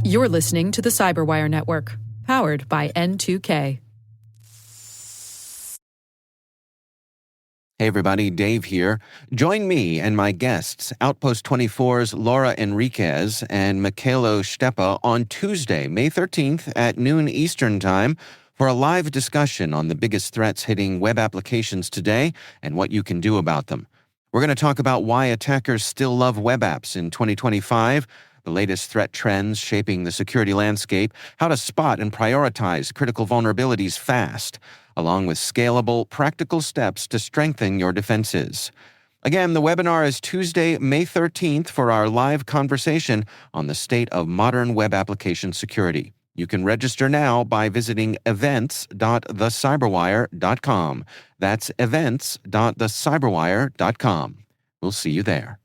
You're listening to the CyberWire Network, powered by N2K. Hey everybody, Dave here. Join me and my guests, Outpost 24's Laura Enriquez and Mikhailo Stepa, on Tuesday, May 13th at noon Eastern Time for a live discussion on the biggest threats hitting web applications today and what you can do about them. We're going to talk about why attackers still love web apps in 2025, the latest threat trends shaping the security landscape, how to spot and prioritize critical vulnerabilities fast, along with scalable, practical steps to strengthen your defenses. Again, the webinar is Tuesday, May 13th for our live conversation on the state of modern web application security. You can register now by visiting events.thecyberwire.com. That's events.thecyberwire.com. We'll see you there.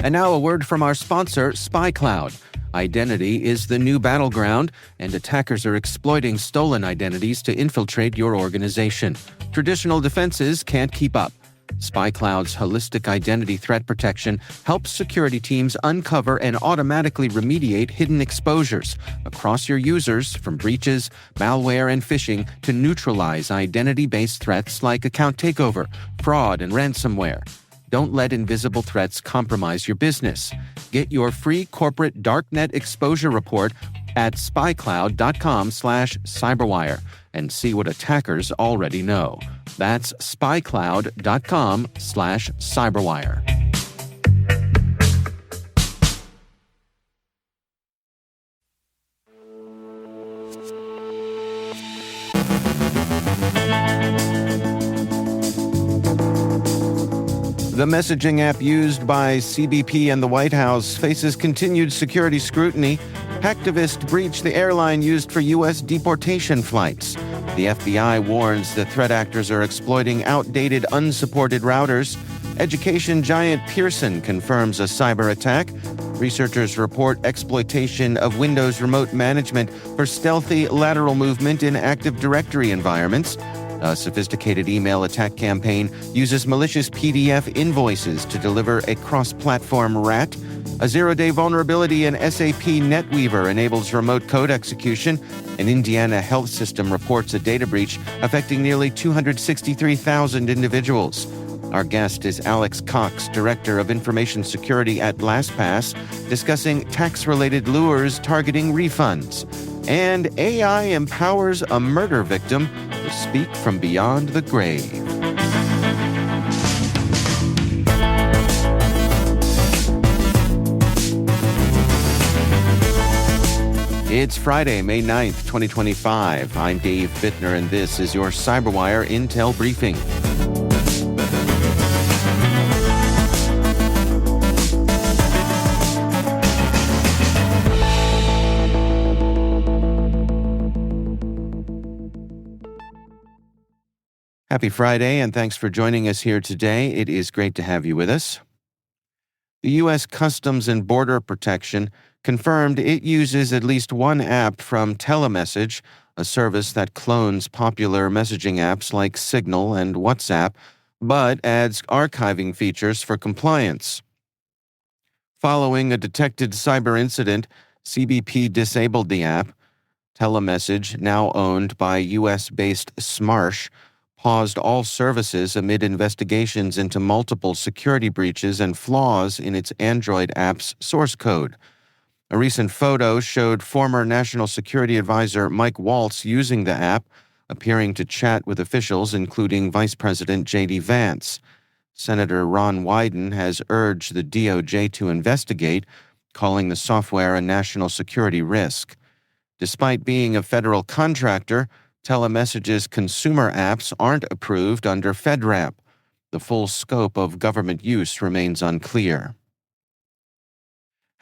And now a word from our sponsor, SpyCloud. Identity is the new battleground, and attackers are exploiting stolen identities to infiltrate your organization. Traditional defenses can't keep up. SpyCloud's holistic identity threat protection helps security teams uncover and automatically remediate hidden exposures across your users, from breaches, malware, and phishing to neutralize identity-based threats like account takeover, fraud, and ransomware. Don't let invisible threats compromise your business. Get your free corporate darknet exposure report at spycloud.com/cyberwire and see what attackers already know. That's spycloud.com/cyberwire. The messaging app used by CBP and the White House faces continued security scrutiny. Hacktivists breached the airline used for U.S. deportation flights. The FBI warns that threat actors are exploiting outdated, unsupported routers. Education giant Pearson confirms a cyber attack. Researchers report exploitation of Windows remote management for stealthy lateral movement in Active Directory environments. A sophisticated email attack campaign uses malicious PDF invoices to deliver a cross-platform rat. A zero-day vulnerability in SAP NetWeaver enables remote code execution. An Indiana health system reports a data breach affecting nearly 263,000 individuals. Our guest is Alex Cox, Director of Information Security at LastPass, discussing tax-related lures targeting refunds. And AI empowers a murder victim to speak from beyond the grave. It's Friday, May 9th, 2025. I'm Dave Bittner, and this is your CyberWire Intel Briefing. Happy Friday, and thanks for joining us here today. It is great to have you with us. The U.S. Customs and Border Protection confirmed it uses at least one app from Telemessage, a service that clones popular messaging apps like Signal and WhatsApp, but adds archiving features for compliance. Following a detected cyber incident, CBP disabled the app. Telemessage, now owned by U.S.-based Smarsh, paused all services amid investigations into multiple security breaches and flaws in its Android app's source code. A recent photo showed former National Security Advisor Mike Waltz using the app, appearing to chat with officials including Vice President J.D. Vance. Senator Ron Wyden has urged the DOJ to investigate, calling the software a national security risk. Despite being a federal contractor, Telemessage's consumer apps aren't approved under FedRAMP. The full scope of government use remains unclear.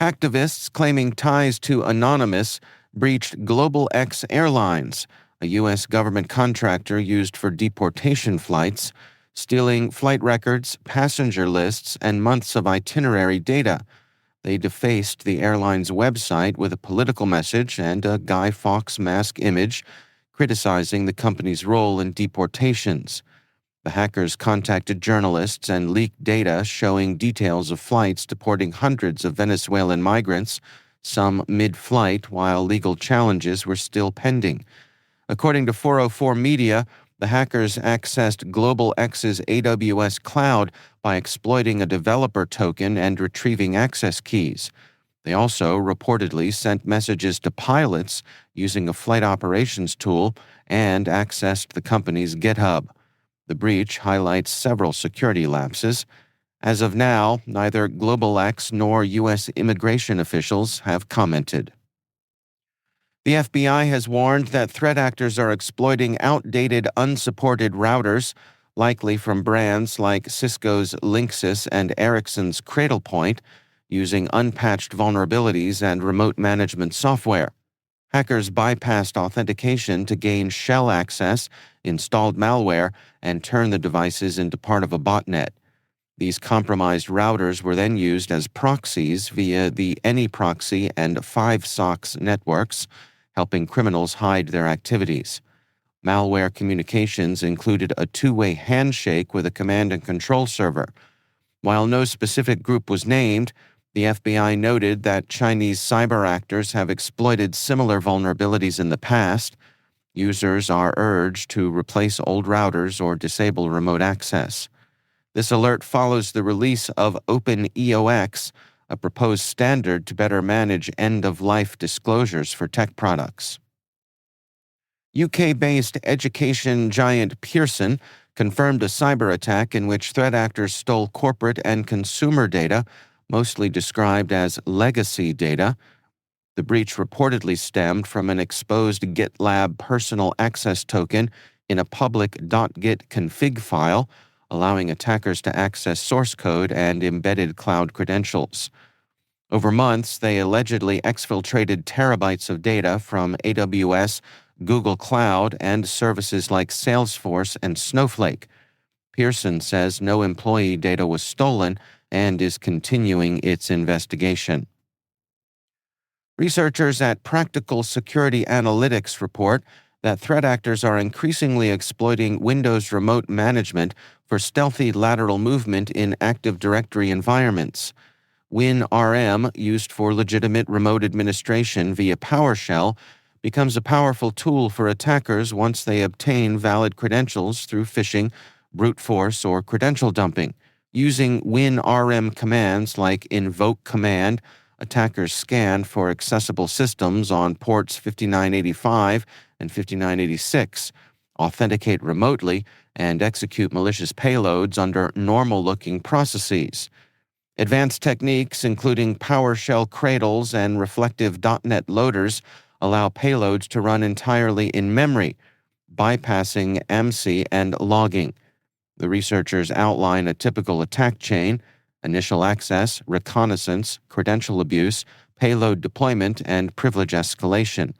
Hacktivists claiming ties to Anonymous breached Global X Airlines, a U.S. government contractor used for deportation flights, stealing flight records, passenger lists, and months of itinerary data. They defaced the airline's website with a political message and a Guy Fawkes mask image, criticizing the company's role in deportations. The hackers contacted journalists and leaked data showing details of flights deporting hundreds of Venezuelan migrants, some mid-flight, while legal challenges were still pending. According to 404 Media, the hackers accessed Global X's AWS cloud by exploiting a developer token and retrieving access keys. They also reportedly sent messages to pilots using a flight operations tool and accessed the company's GitHub. The breach highlights several security lapses. As of now, neither Global X nor U.S. immigration officials have commented. The FBI has warned that threat actors are exploiting outdated, unsupported routers, likely from brands like Cisco's Linksys and Ericsson's Cradlepoint, using unpatched vulnerabilities and remote management software. Hackers bypassed authentication to gain shell access, installed malware, and turned the devices into part of a botnet. These compromised routers were then used as proxies via the AnyProxy and 5SOX networks, helping criminals hide their activities. Malware communications included a two-way handshake with a command and control server. While no specific group was named, the FBI noted that Chinese cyber actors have exploited similar vulnerabilities in the past. Users are urged to replace old routers or disable remote access. This alert follows the release of OpenEOX, a proposed standard to better manage end-of-life disclosures for tech products. UK-based education giant Pearson confirmed a cyber attack in which threat actors stole corporate and consumer data, mostly described as legacy data. The breach reportedly stemmed from an exposed GitLab personal access token in a public .git config file, allowing attackers to access source code and embedded cloud credentials. Over months, they allegedly exfiltrated terabytes of data from AWS, Google Cloud, and services like Salesforce and Snowflake. Pearson says no employee data was stolen and is continuing its investigation. Researchers at Practical Security Analytics report that threat actors are increasingly exploiting Windows remote management for stealthy lateral movement in Active Directory environments. WinRM, used for legitimate remote administration via PowerShell, becomes a powerful tool for attackers once they obtain valid credentials through phishing, brute force, or credential dumping. Using WinRM commands like invoke command, attackers scan for accessible systems on ports 5985 and 5986, authenticate remotely, and execute malicious payloads under normal-looking processes. Advanced techniques, including PowerShell cradles and reflective .NET loaders, allow payloads to run entirely in memory, bypassing AMSI and logging. The researchers outline a typical attack chain: initial access, reconnaissance, credential abuse, payload deployment, and privilege escalation.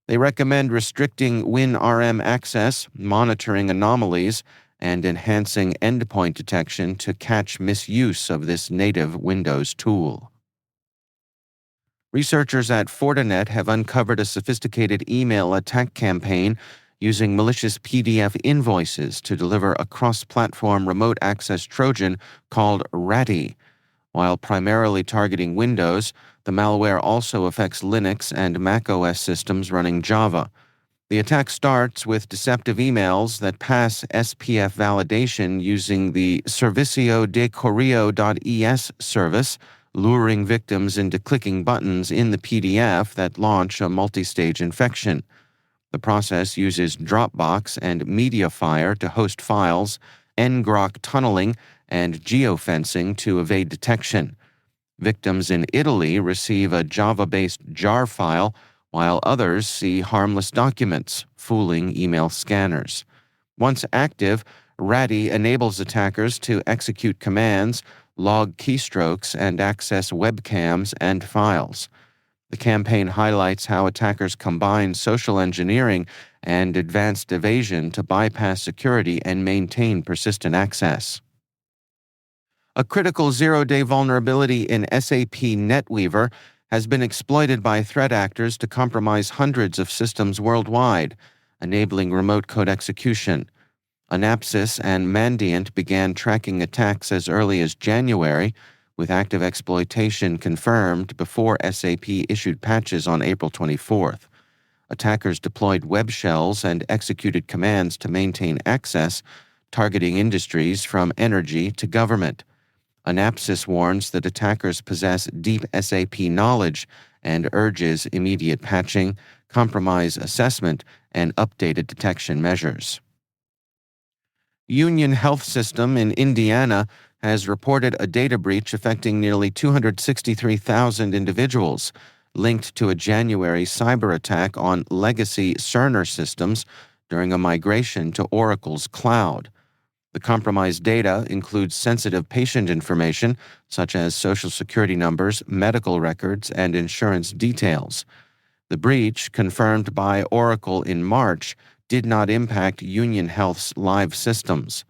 They recommend restricting WinRM access, monitoring anomalies, and enhancing endpoint detection to catch misuse of this native Windows tool. Researchers at Fortinet have uncovered a sophisticated email attack campaign using malicious PDF invoices to deliver a cross-platform remote access Trojan called Ratty. While primarily targeting Windows, the malware also affects Linux and macOS systems running Java. The attack starts with deceptive emails that pass SPF validation using the Servicio de Correo.es service, luring victims into clicking buttons in the PDF that launch a multi-stage infection. The process uses Dropbox and Mediafire to host files, ngrok tunneling, and geofencing to evade detection. Victims in Italy receive a Java-based jar file, while others see harmless documents, fooling email scanners. Once active, Ratty enables attackers to execute commands, log keystrokes, and access webcams and files. The campaign highlights how attackers combine social engineering and advanced evasion to bypass security and maintain persistent access. A critical zero-day vulnerability in SAP NetWeaver has been exploited by threat actors to compromise hundreds of systems worldwide, enabling remote code execution. Anapsys and Mandiant began tracking attacks as early as January, with active exploitation confirmed before SAP issued patches on April 24th. Attackers deployed web shells and executed commands to maintain access, targeting industries from energy to government. Anapsys warns that attackers possess deep SAP knowledge and urges immediate patching, compromise assessment, and updated detection measures. Union Health System in Indiana has reported a data breach affecting nearly 263,000 individuals, linked to a January cyber attack on legacy Cerner systems during a migration to Oracle's cloud. The compromised data includes sensitive patient information, such as Social Security numbers, medical records, and insurance details. The breach, confirmed by Oracle in March, did not impact Union Health's live systems.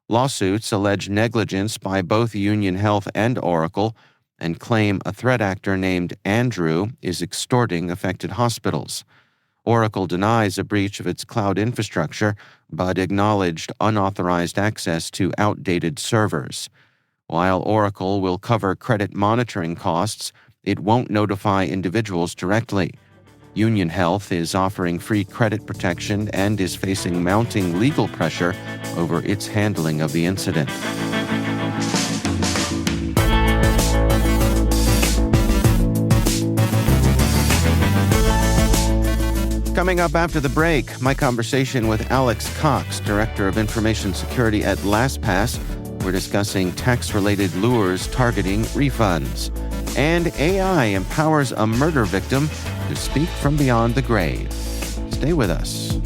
Lawsuits allege negligence by both Union Health and Oracle and claim a threat actor named Andrew is extorting affected hospitals. Oracle denies a breach of its cloud infrastructure, but acknowledged unauthorized access to outdated servers. While Oracle will cover credit monitoring costs, it won't notify individuals directly. Union Health is offering free credit protection and is facing mounting legal pressure over its handling of the incident. Coming up after the break, my conversation with Alex Cox, Director of Information Security at LastPass. We're discussing tax-related lures targeting refunds. And AI empowers a murder victim to speak from beyond the grave. Stay with us.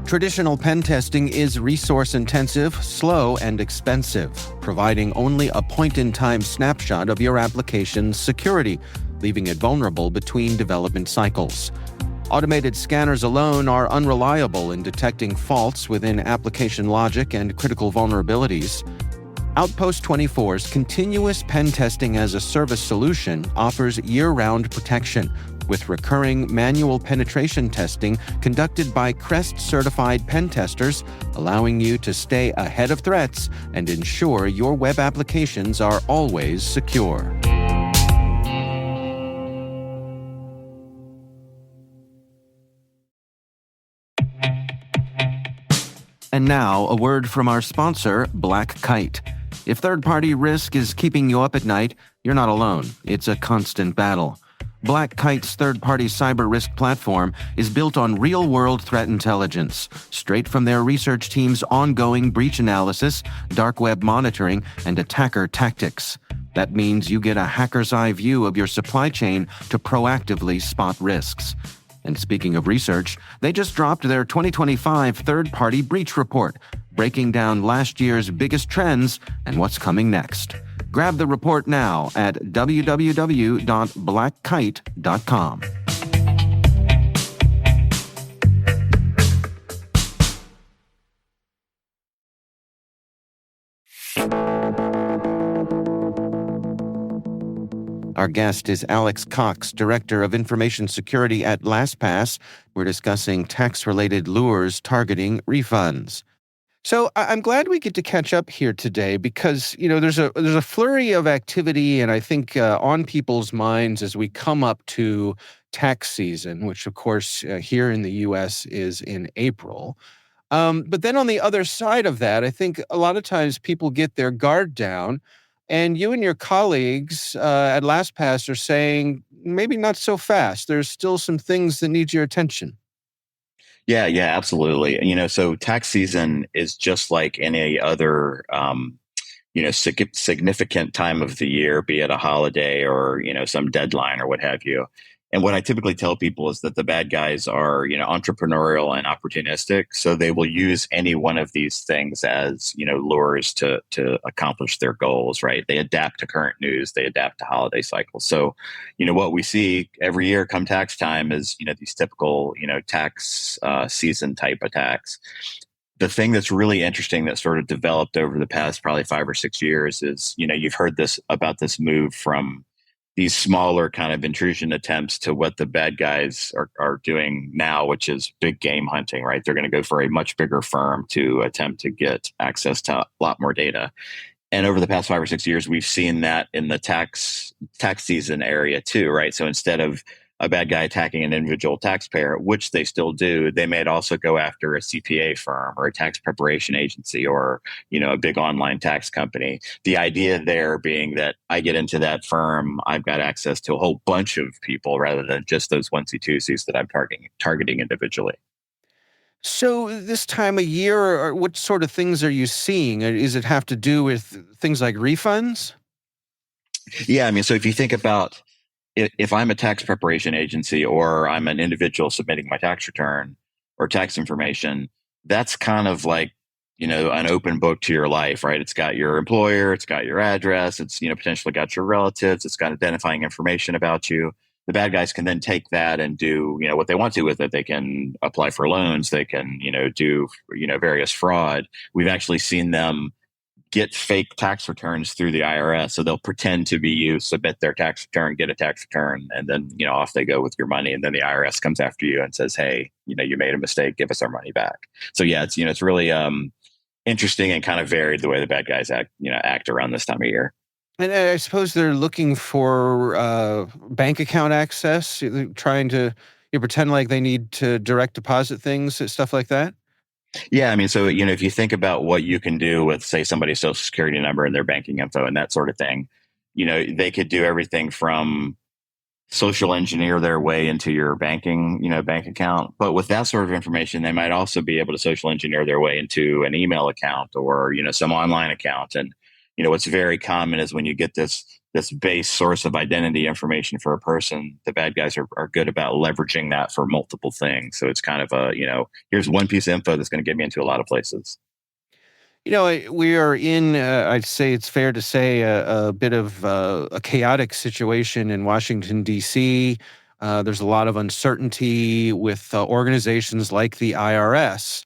Traditional pen testing is resource-intensive, slow, and expensive, providing only a point-in-time snapshot of your application's security, leaving it vulnerable between development cycles. Automated scanners alone are unreliable in detecting faults within application logic and critical vulnerabilities. Outpost 24's continuous pen testing as a service solution offers year-round protection, with recurring manual penetration testing conducted by CREST-certified pen testers, allowing you to stay ahead of threats and ensure your web applications are always secure. And now, a word from our sponsor, Black Kite. If third-party risk is keeping you up at night, you're not alone. It's a constant battle. Black Kite's third-party cyber risk platform is built on real-world threat intelligence, straight from their research team's ongoing breach analysis, dark web monitoring, and attacker tactics. That means you get a hacker's eye view of your supply chain to proactively spot risks. And speaking of research, they just dropped their 2025 third-party breach report, breaking down last year's biggest trends and what's coming next. Grab the report now at www.blackkite.com. Our guest is Alex Cox, Director of Information Security at LastPass. We're discussing tax-related lures targeting refunds. So I'm glad we get to catch up here today because, there's a flurry of activity, and I think on people's minds as we come up to tax season, which of course here in the U.S. is in April. But then on the other side of that, I think a lot of times people get their guard down, and you and your colleagues at LastPass are saying maybe not so fast. There's still some things that need your attention. Yeah, absolutely. So tax season is just like any other, significant time of the year, be it a holiday or, some deadline or what have you. And what I typically tell people is that the bad guys are, entrepreneurial and opportunistic. So they will use any one of these things as, lures to accomplish their goals, right? They adapt to current news. They adapt to holiday cycles. So, what we see every year come tax time is, these typical, tax season type attacks. the thing that's really interesting that sort of developed over the past probably 5 or 6 years is, you've heard this about this move from these smaller kind of intrusion attempts to what the bad guys are doing now, which is big game hunting, right? They're going to go for a much bigger firm to attempt to get access to a lot more data. And over the past 5 or 6 years, we've seen that in the tax season area too, right? So instead of a bad guy attacking an individual taxpayer, which they still do, they may also go after a CPA firm or a tax preparation agency or, a big online tax company. The idea there being that I get into that firm, I've got access to a whole bunch of people rather than just those onesie-twosies that I'm targeting individually. So this time of year, what sort of things are you seeing? Does it have to do with things like refunds? Yeah, I mean, so if you think about if I'm a tax preparation agency or I'm an individual submitting my tax return or tax information, that's kind of like, an open book to your life, right? It's got your employer, it's got your address, it's, potentially got your relatives, it's got identifying information about you. The bad guys can then take that and do, what they want to with it. They can apply for loans, they can, do, various fraud. We've actually seen them get fake tax returns through the IRS. So they'll pretend to be you, submit their tax return, get a tax return, and then, off they go with your money. And then the IRS comes after you and says, hey, you made a mistake, give us our money back. So yeah, it's really interesting and kind of varied the way the bad guys act around this time of year. And I suppose they're looking for bank account access, trying to pretend like they need to direct deposit things, stuff like that. Yeah, I mean, so, if you think about what you can do with, say, somebody's social security number and their banking info and that sort of thing, they could do everything from social engineer their way into your bank account. But with that sort of information, they might also be able to social engineer their way into an email account or, some online account. And, what's very common is when you get this base source of identity information for a person, the bad guys are good about leveraging that for multiple things. So it's kind of here's one piece of info that's going to get me into a lot of places. We are in, I'd say it's fair to say, a bit of a chaotic situation in Washington, D.C. There's a lot of uncertainty with organizations like the IRS.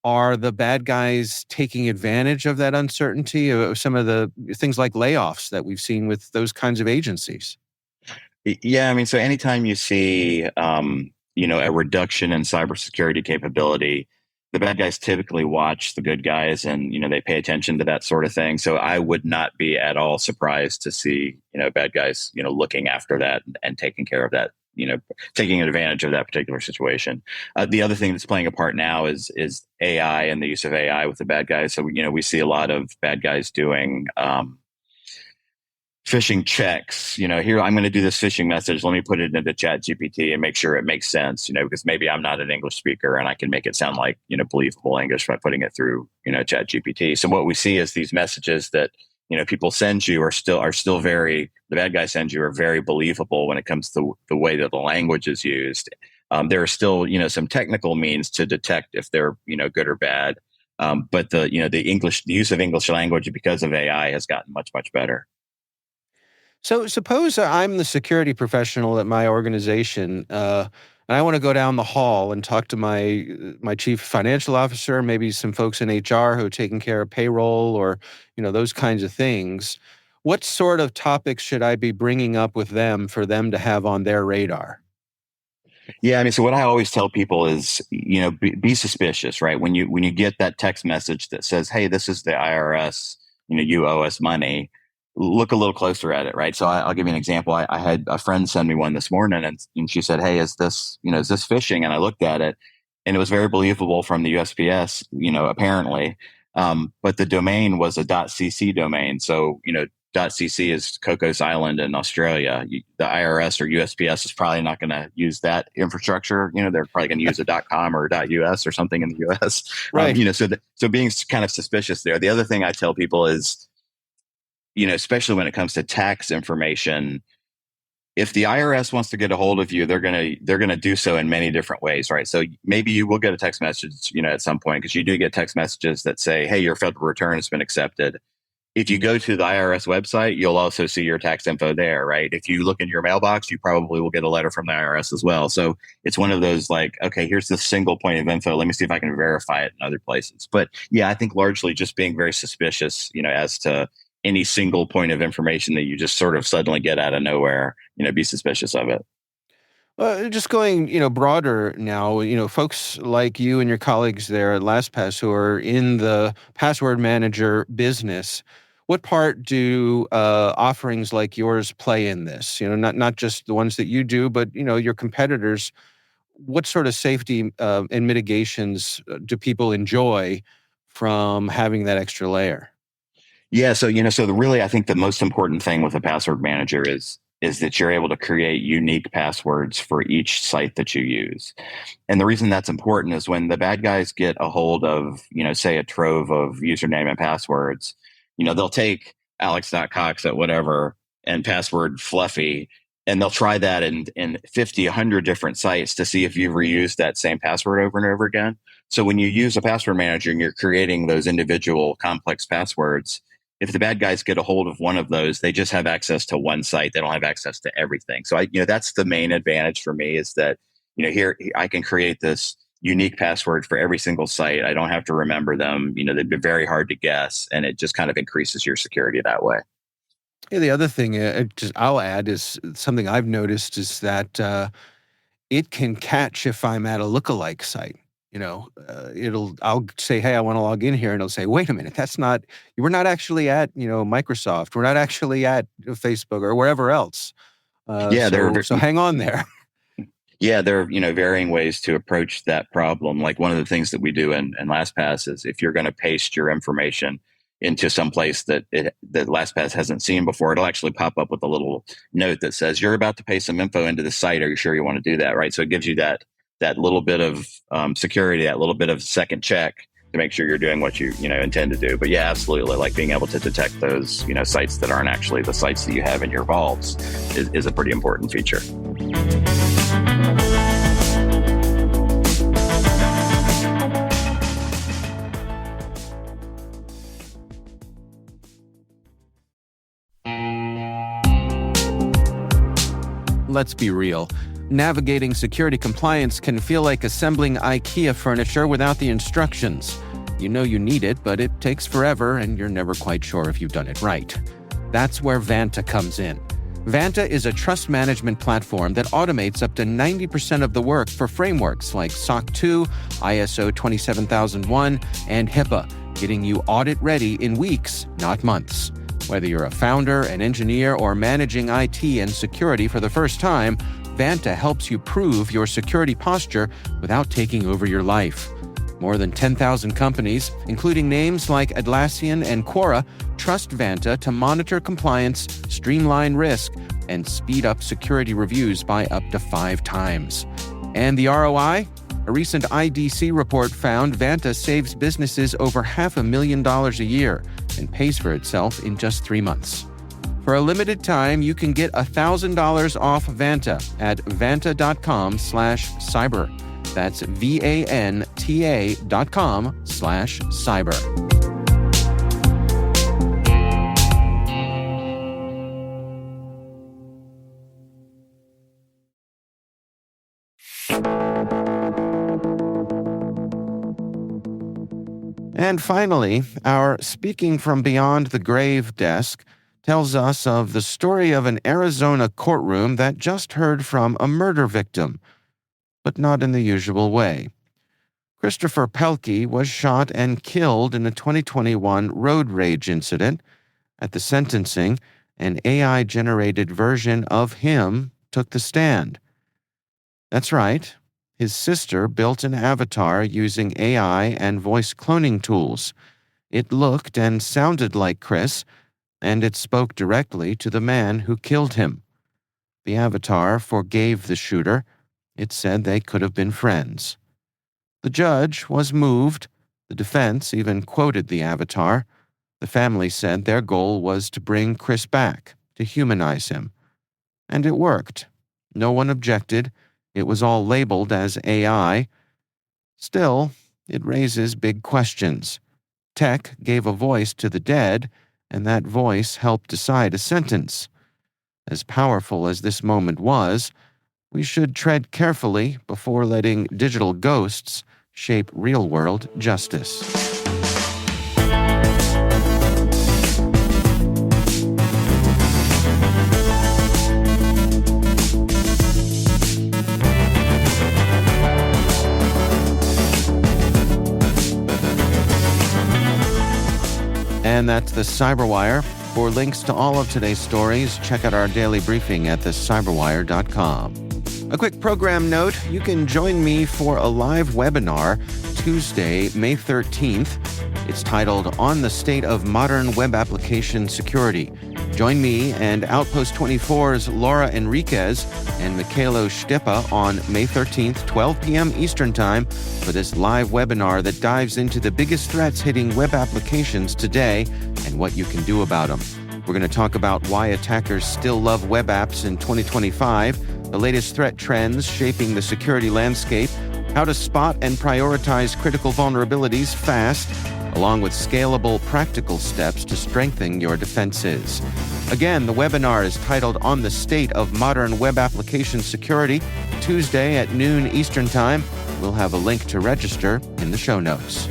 Are the bad guys taking advantage of that uncertainty, of some of the things like layoffs that we've seen with those kinds of agencies? Yeah, I mean, so anytime you see, a reduction in cybersecurity capability, the bad guys typically watch the good guys and, they pay attention to that sort of thing. So I would not be at all surprised to see, bad guys, looking after that and taking care of that, taking advantage of that particular situation. The other thing that's playing a part now is AI and the use of AI with the bad guys. So, we see a lot of bad guys doing, phishing checks. Here, I'm going to do this phishing message. Let me put it into Chat GPT and make sure it makes sense, because maybe I'm not an English speaker and I can make it sound like, believable English by putting it through, Chat GPT. So what we see is these messages that, people send you are still very, the bad guy sends you are very believable when it comes to the way that the language is used. There are still, some technical means to detect if they're, good or bad. But the use of English language because of AI has gotten much, much better. So suppose I'm the security professional at my organization, and I want to go down the hall and talk to my chief financial officer, maybe some folks in HR who are taking care of payroll or, those kinds of things. What sort of topics should I be bringing up with them for them to have on their radar? Yeah, I mean, so what I always tell people is, be suspicious, right? When you get that text message that says, "Hey, this is the IRS, you owe us money," look a little closer at it, right? So I'll give you an example. I had a friend send me one this morning, and she said, "Hey, is this phishing?" And I looked at it, and it was very believable from the USPS, apparently. But the domain was a .cc domain, so .cc is Cocos Island in Australia. The IRS or USPS is probably not going to use that infrastructure. They're probably going to use a .com or a .us or something in the US. Right. So being kind of suspicious there. The other thing I tell people is, especially when it comes to tax information, if the IRS wants to get a hold of you, they're gonna do so in many different ways, right? So maybe you will get a text message, at some point, because you do get text messages that say, "Hey, your federal return has been accepted." if you go to the IRS website, you'll also see your tax info there, right? If you look in your mailbox, you probably will get a letter from the IRS as well. So it's one of those like, okay, here's the single point of info. Let me see if I can verify it in other places. But yeah, I think largely just being very suspicious, as to any single point of information that you just sort of suddenly get out of nowhere, be suspicious of it. Just going, broader now, folks like you and your colleagues there at LastPass who are in the password manager business, what part do offerings like yours play in this? Not just the ones that you do, but, your competitors. What sort of safety and mitigations do people enjoy from having that extra layer? Yeah. I think the most important thing with a password manager is that you're able to create unique passwords for each site that you use. And the reason that's important is when the bad guys get a hold of, say a trove of username and passwords, they'll take alex.cox at whatever and password fluffy, and they'll try that in 50, 100 different sites to see if you've reused that same password over and over again. So when you use a password manager and you're creating those individual complex passwords, if the bad guys get a hold of one of those, they just have access to one site. They don't have access to everything. So that's the main advantage for me is that, here I can create this unique password for every single site. I don't have to remember them. They'd be very hard to guess, and it just kind of increases your security that way. Yeah, the other thing I'll add is something I've noticed is that it can catch if I'm at a lookalike site. I'll say, hey, I want to log in here. And it'll say, wait a minute, we're not actually at, Microsoft. We're not actually at Facebook or wherever else. Yeah, so hang on there. Yeah, there are, varying ways to approach that problem. Like one of the things that we do in LastPass is if you're going to paste your information into some place that LastPass hasn't seen before, it'll actually pop up with a little note that says, you're about to paste some info into the site. Are you sure you want to do that? Right. So it gives you that little bit of security, that little bit of second check to make sure you're doing what you intend to do. But yeah, absolutely. Like being able to detect those, sites that aren't actually the sites that you have in your vaults is a pretty important feature. Let's be real. Navigating security compliance can feel like assembling IKEA furniture without the instructions. You know you need it, but it takes forever and you're never quite sure if you've done it right. That's where Vanta comes in. Vanta is a trust management platform that automates up to 90% of the work for frameworks like SOC 2, ISO 27001, and HIPAA, getting you audit-ready in weeks, not months. Whether you're a founder, an engineer, or managing IT and security for the first time, Vanta helps you prove your security posture without taking over your life. More than 10,000 companies, including names like Atlassian and Quora, trust Vanta to monitor compliance, streamline risk, and speed up security reviews by up to 5 times. And the ROI? A recent IDC report found Vanta saves businesses over $500,000 a year and pays for itself in just 3 months. For a limited time, you can get $1,000 off Vanta at vanta.com/cyber. That's VANTA.com/cyber. And finally, our Speaking from Beyond the Grave desk tells us of the story of an Arizona courtroom that just heard from a murder victim, but not in the usual way. Christopher Pelkey was shot and killed in a 2021 road rage incident. At the sentencing, an AI-generated version of him took the stand. That's right. His sister built an avatar using AI and voice cloning tools. It looked and sounded like Chris, and it spoke directly to the man who killed him. The avatar forgave the shooter. It said they could have been friends. The judge was moved. The defense even quoted the avatar. The family said their goal was to bring Chris back, to humanize him. And it worked. No one objected. It was all labeled as AI. Still, it raises big questions. Tech gave a voice to the dead, and that voice helped decide a sentence. As powerful as this moment was, we should tread carefully before letting digital ghosts shape real-world justice. And that's the CyberWire. For links to all of today's stories, check out our daily briefing at thecyberwire.com. A quick program note, you can join me for a live webinar Tuesday, May 13th. It's titled On the State of Modern Web Application Security. Join me and Outpost 24's Laura Enriquez and Mikhailo Stipa on May 13th, 12 p.m. Eastern Time for this live webinar that dives into the biggest threats hitting web applications today and what you can do about them. We're going to talk about why attackers still love web apps in 2025, the latest threat trends shaping the security landscape, how to spot and prioritize critical vulnerabilities fast, along with scalable, practical steps to strengthen your defenses. Again, the webinar is titled On the State of Modern Web Application Security, Tuesday at noon Eastern Time. We'll have a link to register in the show notes.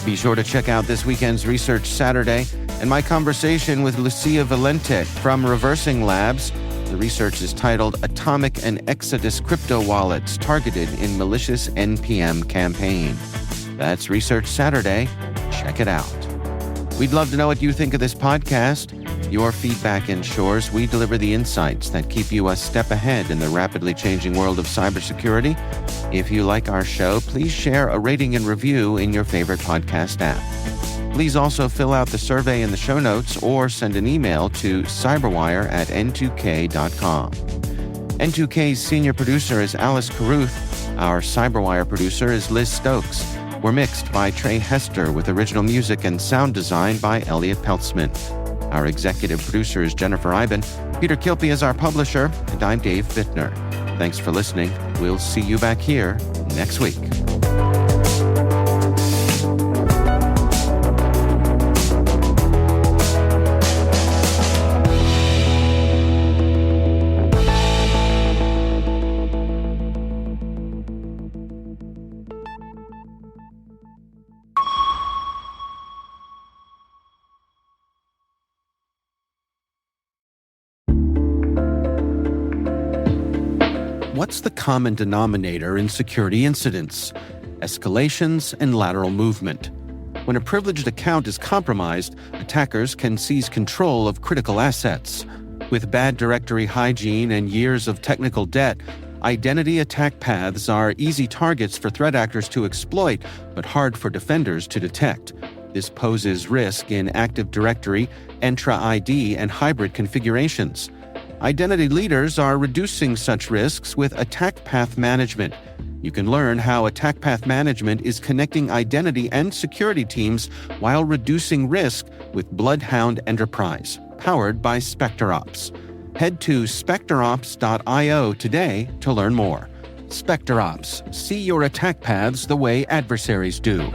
Be sure to check out this weekend's Research Saturday and my conversation with Lucia Valente from Reversing Labs. The research is titled Atomic and Exodus Crypto Wallets Targeted in Malicious NPM Campaign. That's Research Saturday. Check it out. We'd love to know what you think of this podcast. Your feedback ensures we deliver the insights that keep you a step ahead in the rapidly changing world of cybersecurity. If you like our show, please share a rating and review in your favorite podcast app. Please also fill out the survey in the show notes or send an email to cyberwire@n2k.com. N2K's senior producer is Alice Carruth. Our CyberWire producer is Liz Stokes. We're mixed by Trey Hester with original music and sound design by Elliot Peltzman. Our executive producer is Jennifer Iben. Peter Kilpie is our publisher, and I'm Dave Bittner. Thanks for listening. We'll see you back here next week. What's the common denominator in security incidents? Escalations and lateral movement. When a privileged account is compromised, attackers can seize control of critical assets. With bad directory hygiene and years of technical debt, identity attack paths are easy targets for threat actors to exploit, but hard for defenders to detect. This poses risk in Active Directory, Entra ID, and hybrid configurations. Identity leaders are reducing such risks with attack path management. You can learn how attack path management is connecting identity and security teams while reducing risk with Bloodhound Enterprise, powered by SpecterOps. Head to specterops.io today to learn more. SpecterOps, see your attack paths the way adversaries do.